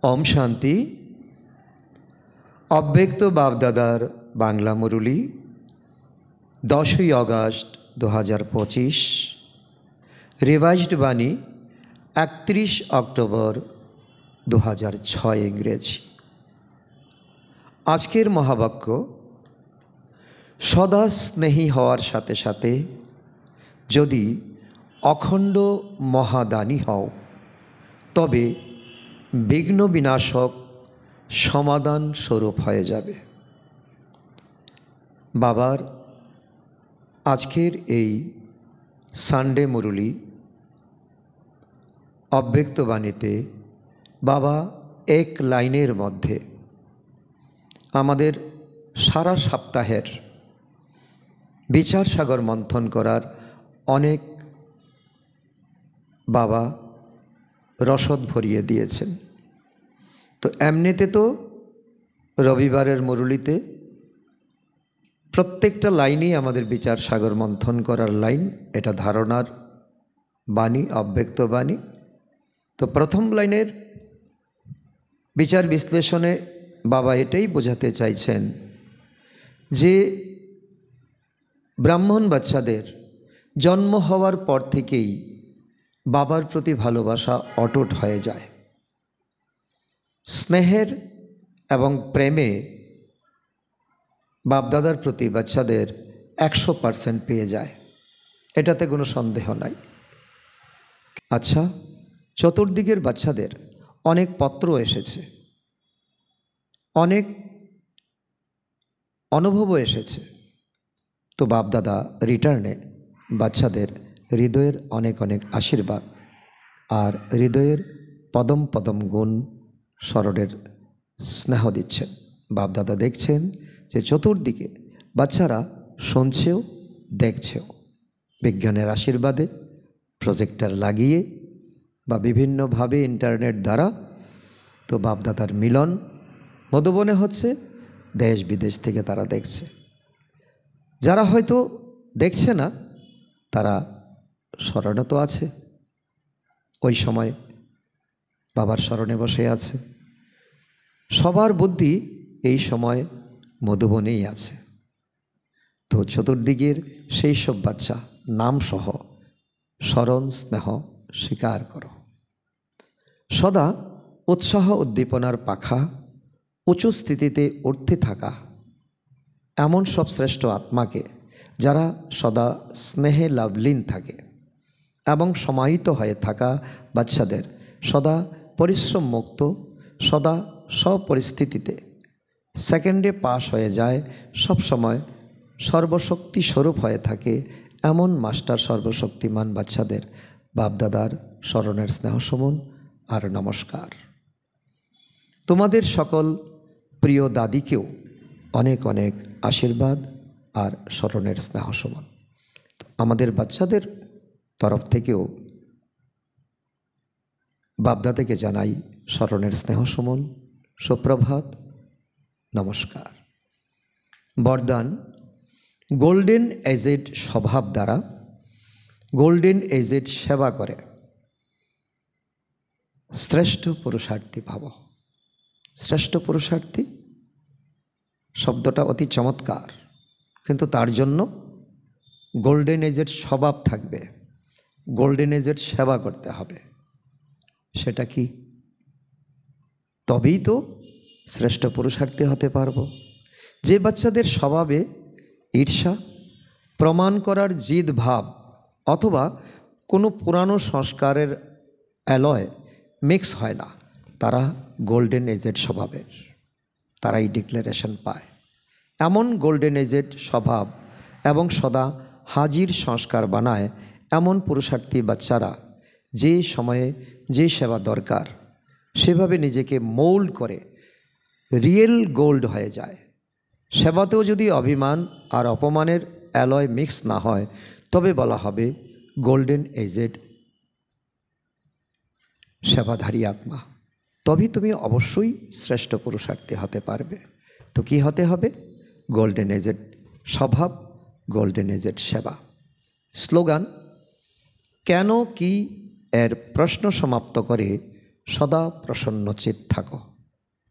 ওম শান্তি। অব্যক্ত বাপদাদার বাংলা মুরলী 10ই অগাস্ট 2025, রিভাইজড বাণী 31 অক্টোবর 2006 ইংরেজি। আজকের মহাবাক্য, সদা স্নেহী হওয়ার সাথে সাথে যদি অখণ্ড মহাদানী হও তবে বিঘ্ন বিনাশক সমাধান স্বরূপ হয়ে যাবে। বাবার আজকের এই সানডে মুরলী অব্যক্ত বাণীতে বাবা এক লাইনের মধ্যে আমাদের সারা সপ্তাহের বিচার সাগর মন্থন করার অনেক বাবা রসদ ভরিয়ে দিয়েছেন। তো এমনিতে তো রবিবারের মুরলীতে প্রত্যেকটা লাইনই আমাদের বিচার সাগর মন্থন করার লাইন, এটা ধারণার বাণী, অব্যক্ত বাণী। তো প্রথম লাইনের বিচার বিশ্লেষণে বাবা এটাই বোঝাতে চাইছেন যে ব্রাহ্মণ বাচ্চাদের জন্ম হওয়ার পর থেকেই বাবার প্রতি ভালোবাসা অটুট হয়ে যায়। স্নেহের এবং প্রেমে বাপদাদার প্রতি বাচ্চাদের 100% পেয়ে যায়, এটাতে কোনো সন্দেহ নাই। আচ্ছা, চতুর্দিকের বাচ্চাদের অনেক পত্র এসেছে, অনেক অনুভবও এসেছে। তো বাপদাদা রিটার্নে বাচ্চাদের হৃদয়ের অনেক অনেক আশীর্বাদ আর হৃদয়ের পদম পদম গুণ স্মরণের স্নেহ দিচ্ছেন। বাপদাদা দেখছেন যে চতুর্দিকে বাচ্চারা শুনছেও দেখছেও, বিজ্ঞানের আশীর্বাদে প্রজেক্টর লাগিয়ে বা বিভিন্নভাবে ইন্টারনেট দ্বারা। তো বাপদাদার মিলন মধুবনে হচ্ছে, দেশ বিদেশ থেকে তারা দেখছে। যারা হয়তো দেখছে না তারা স্মরণে তো আছে, ওই সময় বাবার স্মরণে বসে আছে। সবার বুদ্ধি এই সময় মধুবনেই আছে। তো চতুর্দিকের সেই সব বাচ্চা নামসহ স্মরণ স্নেহ স্বীকার করো। সদা উৎসাহ উদ্দীপনার পাখা উঁচু স্থিতিতে উঠতে থাকা এমন সব শ্রেষ্ঠ আত্মাকে, যারা সদা স্নেহে লাভলীন থাকে এবং সমাহিত হয়ে থাকা বাচ্চাদের সদা পরিশ্রম মুক্ত, সদা সব পরিস্থিতিতে সেকেন্ডে পাস হয়ে যায়, সব সময় সর্বশক্তি স্বরূপ হয়ে থাকে, এমন মাস্টার সর্বশক্তিমান বাচ্চাদের বাপদাদার স্মরণের স্নেহসমন আর নমস্কার। তোমাদের সকল প্রিয় দাদিকেও অনেক অনেক আশীর্বাদ আর স্মরণের স্নেহসমন। আমাদের বাচ্চাদের তরফ থেকেও বাপদাদাকে জানাই স্মরণের স্নেহসমন, সুপ্রভাত, নমস্কার। বরদান, গোল্ডেন এজেড স্বভাব দ্বারা গোল্ডেন এজেড সেবা করে শ্রেষ্ঠ পুরুষার্থী ভাব। শ্রেষ্ঠ পুরুষার্থী শব্দটা অতি চমৎকার, কিন্তু তার জন্য গোল্ডেন এজেড স্বভাব থাকবে, গোল্ডেন এজেড সেবা করতে হবে। সেটা কি? তবেই তো শ্রেষ্ঠ পুরুষার্থী হতে পারবো। যে বাচ্চাদের স্বভাবে ঈর্ষা, প্রমাণ করার জিদ ভাব অথবা কোনো পুরানো সংস্কারের অ্যালয় মিক্স হয় না, তারা গোল্ডেন এজেড স্বভাবের, তারাই ডিক্লারেশন পায়। এমন গোল্ডেন এজেড স্বভাব এবং সদা হাজির সংস্কার বানায় এমন পুরুষার্থী বাচ্চারা যে সময়ে যে সেবা দরকার সেভাবে নিজেকে মোল্ড করে রিয়েল গোল্ড হয়ে যায়। সেবাতেও যদি অভিমান আর অপমানের অ্যালয় মিক্স না হয় তবে বলা হবে গোল্ডেন এজেড সেবাধারী আত্মা। তবেই তুমি অবশ্যই শ্রেষ্ঠ পুরুষার্থী হতে পারবে। তো কি হতে হবে? গোল্ডেন এজেড স্বভাব, গোল্ডেন এজেড সেবা। স্লোগান, কেন কি এর প্রশ্ন সমাপ্ত করে সদা প্রসন্নচিত থাকো।